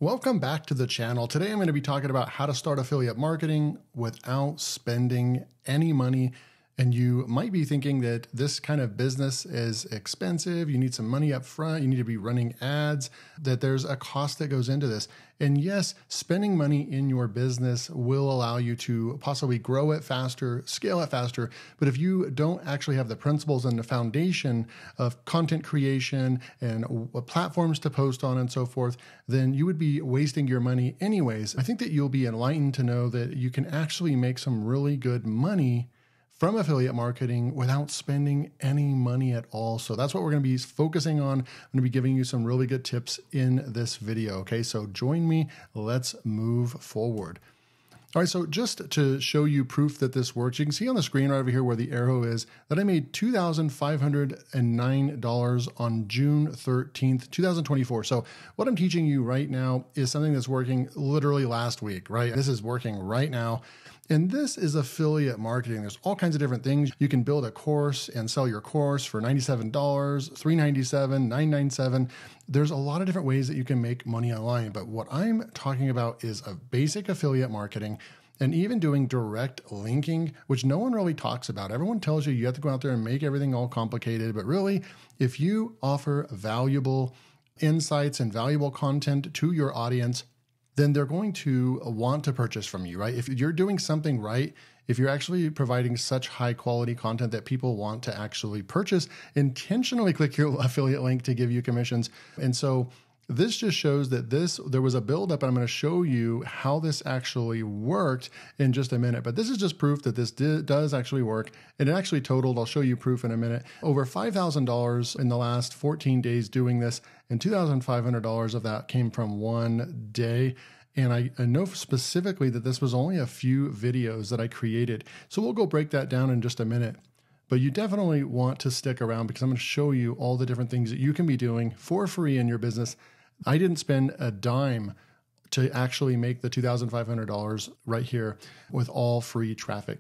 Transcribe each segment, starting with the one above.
Welcome back to the channel. Today I'm going to be talking about how to start affiliate marketing without spending any money. And you might be thinking that this kind of business is expensive. You need some money up front. You need to be running ads, that there's a cost that goes into this. And yes, spending money in your business will allow you to possibly grow it faster, scale it faster. But if you don't actually have the principles and the foundation of content creation and platforms to post on and so forth, then you would be wasting your money anyways. I think that you'll be enlightened to know that you can actually make some really good money from affiliate marketing without spending any money at all. So that's what we're going to be focusing on. I'm going to be giving you some really good tips in this video. Okay, so join me. Let's move forward. All right, so just to show you proof that this works, you can see on the screen right over here where the arrow is that I made $2,509 on June 13th, 2024. So what I'm teaching you right now is something that's working literally last week, right? This is working right now. And this is affiliate marketing. There's all kinds of different things. You can build a course and sell your course for $97, $397, $997. There's a lot of different ways that you can make money online. But what I'm talking about is a basic affiliate marketing and even doing direct linking, which no one really talks about. Everyone tells you have to go out there and make everything all complicated. But really, if you offer valuable insights and valuable content to your audience, then they're going to want to purchase from you, right? If you're doing something right, if you're actually providing such high quality content that people want to actually purchase, intentionally click your affiliate link to give you commissions. And so this just shows that there was a buildup, and I'm going to show you how this actually worked in just a minute. But this is just proof that this does actually work. And it actually totaled, I'll show you proof in a minute, over $5,000 in the last 14 days doing this. And $2,500 of that came from one day. And I know specifically that this was only a few videos that I created. So we'll go break that down in just a minute. But you definitely want to stick around because I'm going to show you all the different things that you can be doing for free in your business. I didn't spend a dime to actually make the $2,500 right here with all free traffic.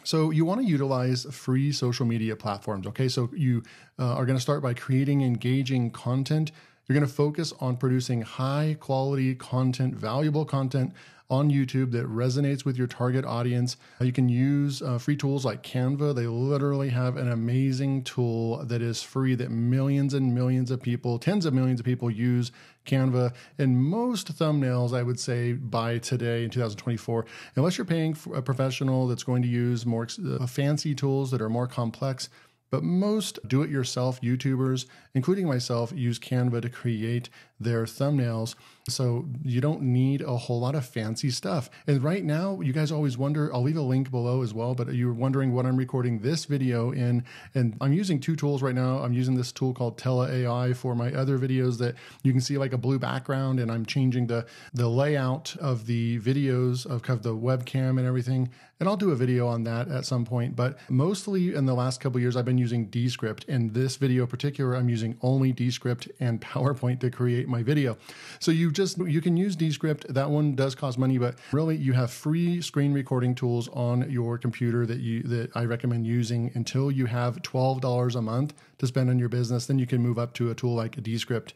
So you want to utilize free social media platforms. Okay, so you are going to start by creating engaging content. You're going to focus on producing high quality content, valuable content on YouTube that resonates with your target audience. You can use free tools like Canva. They literally have an amazing tool that is free that millions and millions of people, tens of millions of people use Canva. And most thumbnails, I would say, by today in 2024, unless you're paying for a professional that's going to use more fancy tools that are more complex. But most do-it-yourself YouTubers, including myself, use Canva to create their thumbnails. So you don't need a whole lot of fancy stuff. And right now, you guys always wonder, I'll leave a link below as well, but you're wondering what I'm recording this video in. And I'm using two tools right now. I'm using this tool called Tele AI for my other videos that you can see like a blue background, and I'm changing the layout of the videos of the webcam and everything. And I'll do a video on that at some point. But mostly in the last couple of years, I've been using Descript. In this video in particular, I'm using only Descript and PowerPoint to create my video. So you can use Descript. That one does cost money, but really you have free screen recording tools on your computer that I recommend using until you have $12 a month to spend on your business. Then you can move up to a tool like Descript.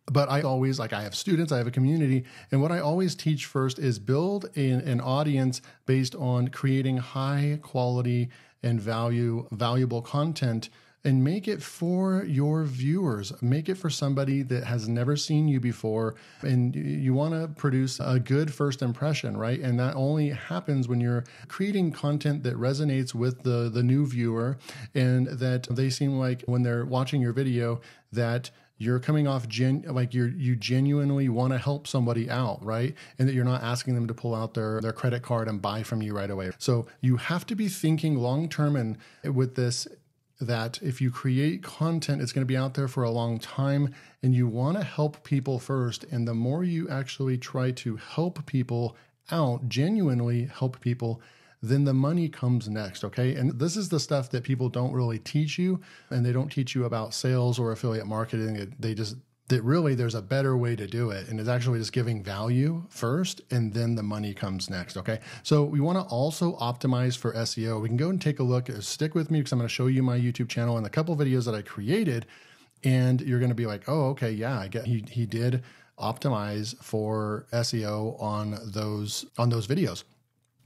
But I always, I have students, I have a community, and what I always teach first is build an audience based on creating high quality and valuable content, and make it for your viewers. Make it for somebody that has never seen you before, and you want to produce a good first impression, right? And that only happens when you're creating content that resonates with the new viewer, and that they seem like when they're watching your video that you're coming off you genuinely want to help somebody out, right? And that you're not asking them to pull out their credit card and buy from you right away. So you have to be thinking long-term, and with this, that if you create content, it's going to be out there for a long time, and you want to help people first. And the more you actually try to help people out, genuinely help people, then the money comes next, okay? And this is the stuff that people don't really teach you, and they don't teach you about sales or affiliate marketing. Really there's a better way to do it, and it's actually just giving value first, and then the money comes next, okay? So we want to also optimize for SEO. We can go and take a look. Stick with me because I'm going to show you my YouTube channel and a couple videos that I created, and you're going to be like, oh, okay, yeah, I get he did optimize for SEO on those videos.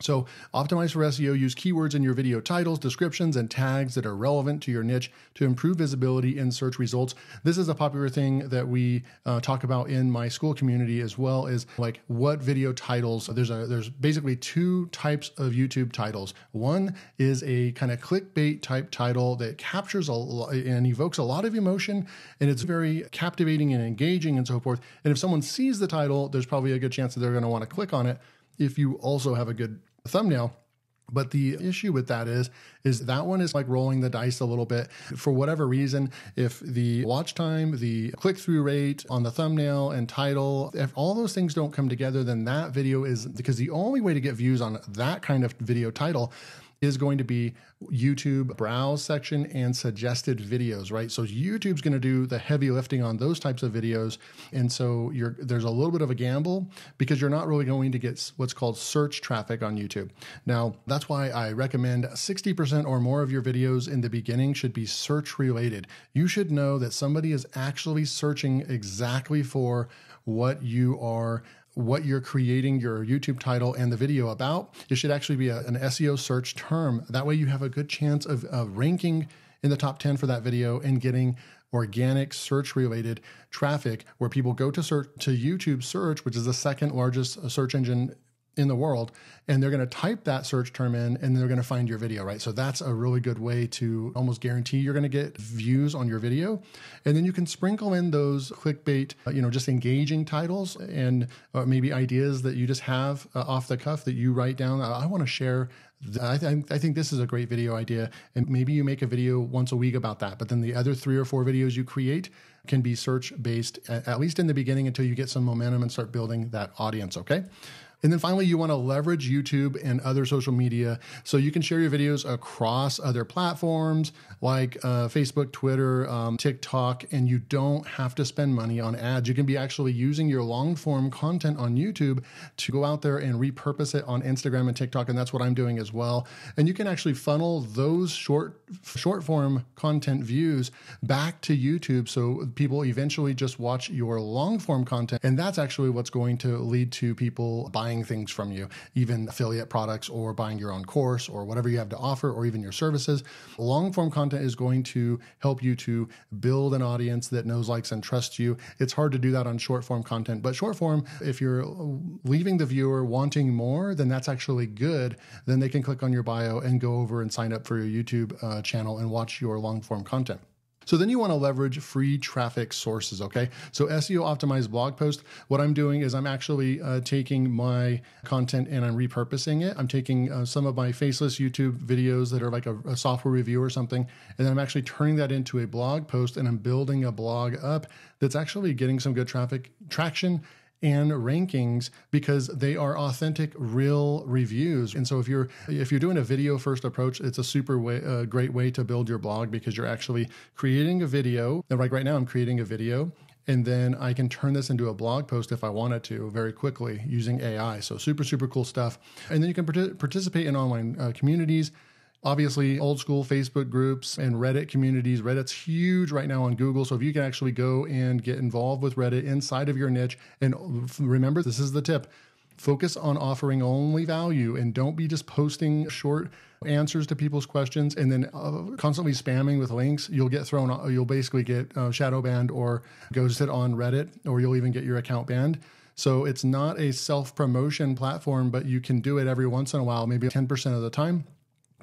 So optimize for SEO, use keywords in your video titles, descriptions, and tags that are relevant to your niche to improve visibility in search results. This is a popular thing that we talk about in my school community as well, is like what video titles. There's basically two types of YouTube titles. One is a kind of clickbait type title that captures and evokes a lot of emotion, and it's very captivating and engaging and so forth. And if someone sees the title, there's probably a good chance that they're going to want to click on it if you also have a good thumbnail. But the issue with that is that one is like rolling the dice a little bit. For whatever reason, if the watch time, the click-through rate on the thumbnail and title, if all those things don't come together, then that video is, because the only way to get views on that kind of video title is going to be YouTube browse section and suggested videos, right? So YouTube's going to do the heavy lifting on those types of videos. And so there's a little bit of a gamble because you're not really going to get what's called search traffic on YouTube. Now, that's why I recommend 60% or more of your videos in the beginning should be search related. You should know that somebody is actually searching exactly for what you're creating your YouTube title and the video about. It should actually be an SEO search term. That way you have a good chance of ranking in the top 10 for that video and getting organic search related traffic where people go to YouTube search, which is the second largest search engine in the world, and they're going to type that search term in and they're going to find your video, right? So that's a really good way to almost guarantee you're going to get views on your video. And then you can sprinkle in those clickbait, just engaging titles and maybe ideas that you just have off the cuff that you write down. I want to share. I think this is a great video idea. And maybe you make a video once a week about that. But then the other 3 or 4 videos you create can be search based, at least in the beginning, until you get some momentum and start building that audience, okay? And then finally, you want to leverage YouTube and other social media so you can share your videos across other platforms like Facebook, Twitter, TikTok, and you don't have to spend money on ads. You can be actually using your long form content on YouTube to go out there and repurpose it on Instagram and TikTok, and that's what I'm doing as well. And you can actually funnel those short form content views back to YouTube so people eventually just watch your long form content, and that's actually what's going to lead to people buying things from you, even affiliate products or buying your own course or whatever you have to offer, or even your services. Long form content is going to help you to build an audience that knows, likes, and trusts you. It's hard to do that on short form content, but short form, if you're leaving the viewer wanting more, then that's actually good. Then they can click on your bio and go over and sign up for your YouTube channel and watch your long form content. So then you want to leverage free traffic sources, okay? So SEO optimized blog post, what I'm doing is I'm actually taking my content and I'm repurposing it. I'm taking some of my faceless YouTube videos that are like a software review or something, and then I'm actually turning that into a blog post, and I'm building a blog up that's actually getting some good traction and rankings because they are authentic, real reviews. And so if you're doing a video first approach, it's a super great way to build your blog because you're actually creating a video. And right now I'm creating a video, and then I can turn this into a blog post if I wanted to very quickly using AI. So super, super cool stuff. And then you can participate in online communities. Obviously, old school Facebook groups and Reddit communities. Reddit's huge right now on Google. So if you can actually go and get involved with Reddit inside of your niche, and remember, this is the tip, focus on offering only value and don't be just posting short answers to people's questions and then constantly spamming with links. You'll basically get shadow banned or ghosted on Reddit, or you'll even get your account banned. So it's not a self-promotion platform, but you can do it every once in a while, maybe 10% of the time.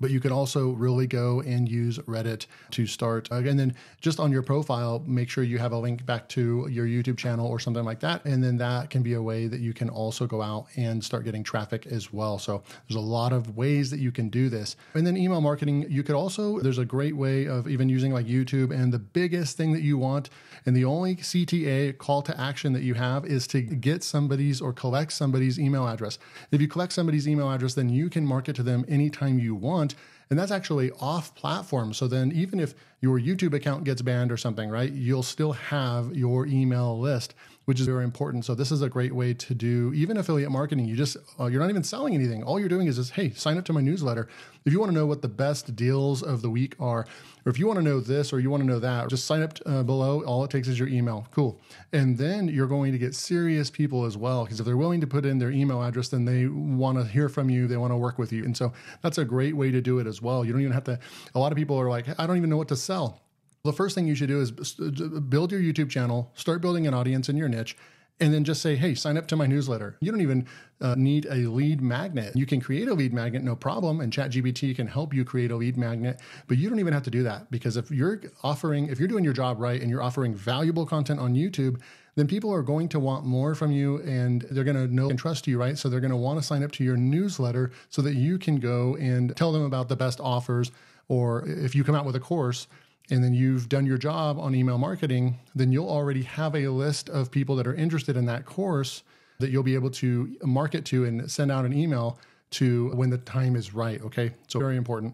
But you could also really go and use Reddit to start. And then just on your profile, make sure you have a link back to your YouTube channel or something like that. And then that can be a way that you can also go out and start getting traffic as well. So there's a lot of ways that you can do this. And then email marketing, there's a great way of even using like YouTube. And the biggest thing that you want, and the only CTA call to action that you have, is to get somebody's or collect somebody's email address. If you collect somebody's email address, then you can market to them anytime you want. And that's actually off platform. So then even if your YouTube account gets banned or something, right? You'll still have your email list, which is very important. So this is a great way to do even affiliate marketing. You just, you're not even selling anything. All you're doing is just, hey, sign up to my newsletter. If you want to know what the best deals of the week are, or if you want to know this or you want to know that, just sign up below. All it takes is your email. Cool. And then you're going to get serious people as well, because if they're willing to put in their email address, then they want to hear from you. They want to work with you. And so that's a great way to do it as well. You don't even have to, a lot of people are like, I don't even know what to sell. The first thing you should do is build your YouTube channel, start building an audience in your niche, and then just say, hey, sign up to my newsletter. You don't even need a lead magnet. You can create a lead magnet, no problem, and ChatGPT can help you create a lead magnet, but you don't even have to do that, because if you're doing your job right and you're offering valuable content on YouTube, then people are going to want more from you, and they're going to know and trust you, right? So they're going to want to sign up to your newsletter so that you can go and tell them about the best offers. Or if you come out with a course and then you've done your job on email marketing, then you'll already have a list of people that are interested in that course that you'll be able to market to and send out an email to when the time is right. Okay. So very important.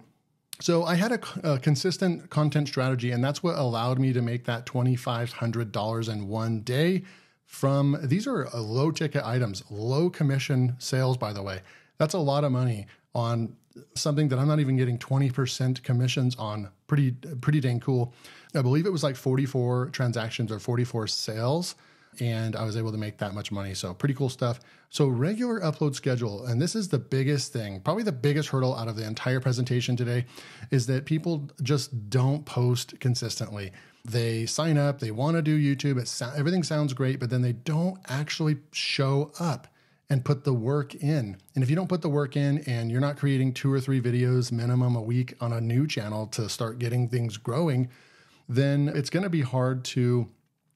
So I had a consistent content strategy, and that's what allowed me to make that $2,500 in one day from, these are low ticket items, low commission sales, by the way. That's a lot of money on something that I'm not even getting 20% commissions on. Pretty dang cool. I believe it was like 44 transactions or 44 sales, and I was able to make that much money. So pretty cool stuff. So regular upload schedule, and this is the biggest thing, probably the biggest hurdle out of the entire presentation today, is that people just don't post consistently. They sign up, they want to do YouTube, everything sounds great, but then they don't actually show up and put the work in. And if you don't put the work in and you're not creating 2 or 3 videos minimum a week on a new channel to start getting things growing, then it's going to be hard to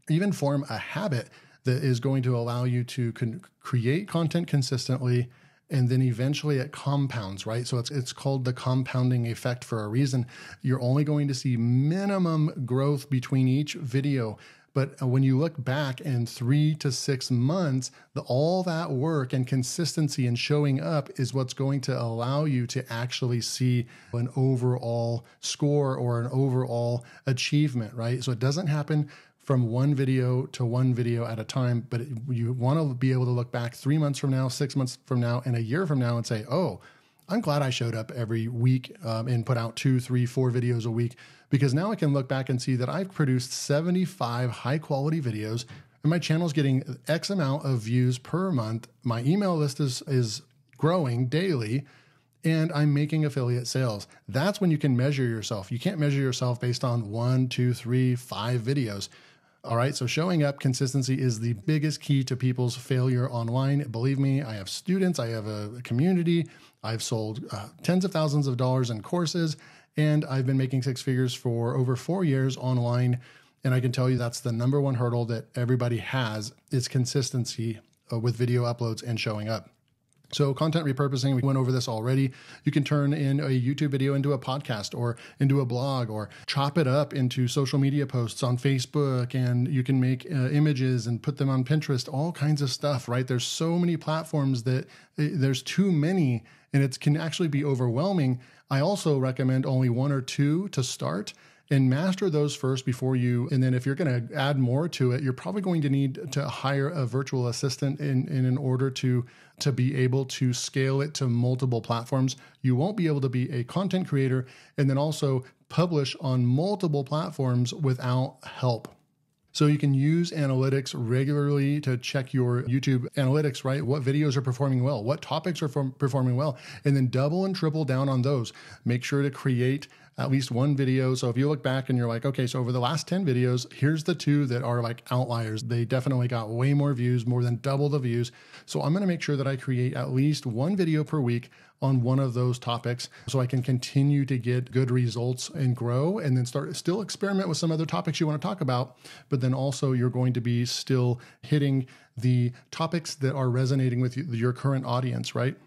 even form a habit that is going to allow you to create content consistently, and then eventually it compounds, right? So it's called the compounding effect for a reason. You're only going to see minimum growth between each video. But when you look back in 3 to 6 months, all that work and consistency and showing up is what's going to allow you to actually see an overall score or an overall achievement, right? So it doesn't happen from one video to one video at a time, but you want to be able to look back 3 months from now, 6 months from now, and a year from now and say, oh, I'm glad I showed up every week and put out 2, 3, 4 videos a week, because now I can look back and see that I've produced 75 high quality videos and my channel's getting X amount of views per month. My email list is growing daily, and I'm making affiliate sales. That's when you can measure yourself. You can't measure yourself based on 1, 2, 3, 5 videos. All right, so showing up, consistency is the biggest key to people's failure online. Believe me, I have students, I have a community, I've sold tens of thousands of dollars in courses, and I've been making 6 figures for over 4 years online. And I can tell you that's the number one hurdle that everybody has, is consistency with video uploads and showing up. So content repurposing, we went over this already. You can turn in a YouTube video into a podcast or into a blog, or chop it up into social media posts on Facebook, and you can make images and put them on Pinterest, all kinds of stuff, right? There's so many platforms that there's too many, and it can actually be overwhelming. I also recommend only 1 or 2 to start, and master those first before you. And then if you're going to add more to it, you're probably going to need to hire a virtual assistant in order to be able to scale it to multiple platforms. You won't be able to be a content creator and then also publish on multiple platforms without help. So you can use analytics regularly to check your YouTube analytics, right? What videos are performing well? What topics are performing well? And then double and triple down on those. Make sure to create at least 1 video. So if you look back and you're like, okay, so over the last 10 videos, here's the 2 that are like outliers. They definitely got way more views, more than double the views. So I'm going to make sure that I create at least 1 video per week on one of those topics, so I can continue to get good results and grow, and then still experiment with some other topics you want to talk about. But then also you're going to be still hitting the topics that are resonating with your current audience, right?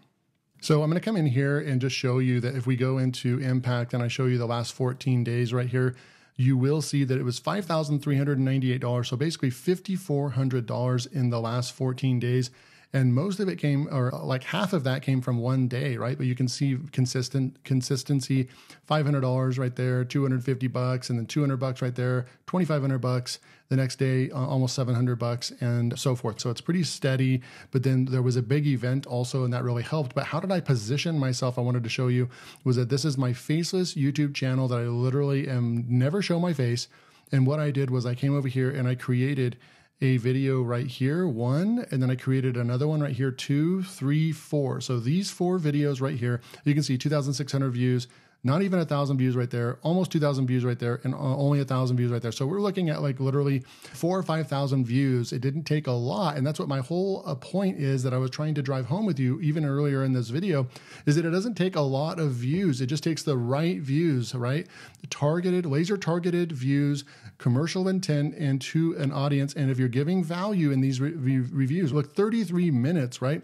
So I'm going to come in here and just show you that if we go into impact and I show you the last 14 days right here, you will see that it was $5,398. So basically $5,400 in the last 14 days. And most of it came, or like half of that came from one day, right? But you can see consistency, $500 right there, $250, and then $200 right there, $2,500 the next day, almost $700 and so forth. So it's pretty steady. But then there was a big event also, and that really helped. But how did I position myself? I wanted to show you was that this is my faceless YouTube channel that I literally am never show my face. And what I did was I came over here and I created a video right here, 1, and then I created another one right here, 2, 3, 4. So these 4 videos right here, you can see 2,600 views, not even 1,000 views right there, almost 2,000 views right there, and only 1,000 views right there. So we're looking at like literally 4,000 or 5,000 views. It didn't take a lot. And that's what my whole point is that I was trying to drive home with you even earlier in this video, is that it doesn't take a lot of views. It just takes the right views, right? Targeted, laser targeted views, commercial intent into an audience. And if you're giving value in these reviews, look, 33 minutes, right?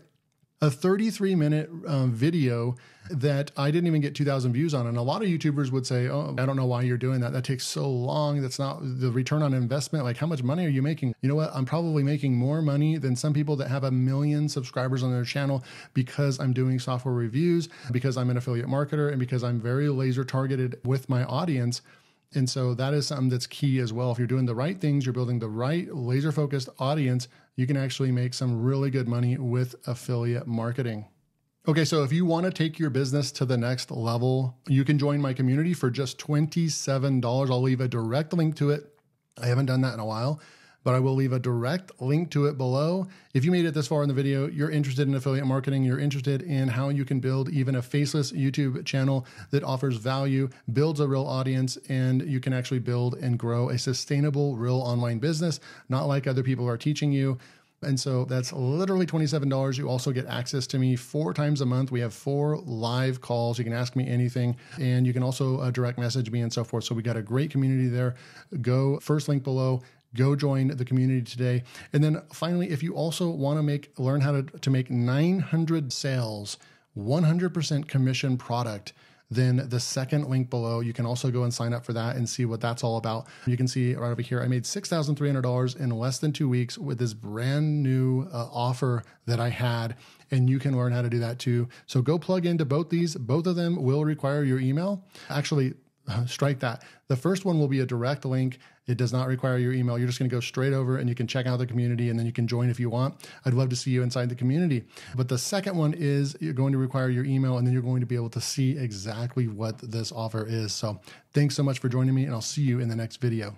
A 33-minute video that I didn't even get 2,000 views on. And a lot of YouTubers would say, oh, I don't know why you're doing that. That takes so long. That's not the return on investment. Like, how much money are you making? You know what? I'm probably making more money than some people that have 1 million subscribers on their channel because I'm doing software reviews, because I'm an affiliate marketer, and because I'm very laser targeted with my audience. And so that is something that's key as well. If you're doing the right things, you're building the right laser focused audience, you can actually make some really good money with affiliate marketing. Okay, so if you want to take your business to the next level, you can join my community for just $27. I'll leave a direct link to it. I haven't done that in a while, but I will leave a direct link to it below. If you made it this far in the video, you're interested in affiliate marketing, you're interested in how you can build even a faceless YouTube channel that offers value, builds a real audience, and you can actually build and grow a sustainable, real online business, not like other people are teaching you. And so that's literally $27. You also get access to me 4 times a month. We have 4 live calls. You can ask me anything, and you can also direct message me and so forth. So we got a great community there. Go, first link below. Go join the community today. And then finally, if you also want to learn how to make 900 sales, 100% commission product, then the second link below, you can also go and sign up for that and see what that's all about. You can see right over here, I made $6,300 in less than 2 weeks with this brand new offer that I had, and you can learn how to do that too. So go plug into both these. Both of them will require your email. Actually, strike that. The first one will be a direct link. It does not require your email. You're just going to go straight over and you can check out the community, and then you can join if you want. I'd love to see you inside the community. But the second one is you're going to require your email, and then you're going to be able to see exactly what this offer is. So thanks so much for joining me, and I'll see you in the next video.